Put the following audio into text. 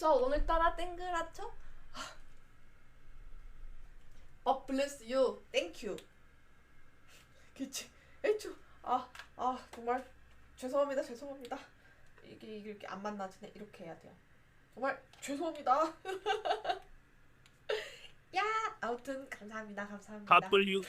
저 오늘따라 땡그랗죠? bless you. Thank you. 그치. 애초 정말 죄송합니다. 이게 이렇게 안 만나지네. 이렇게 해야 돼요. 정말 죄송합니다. 야, 아무튼 감사합니다. W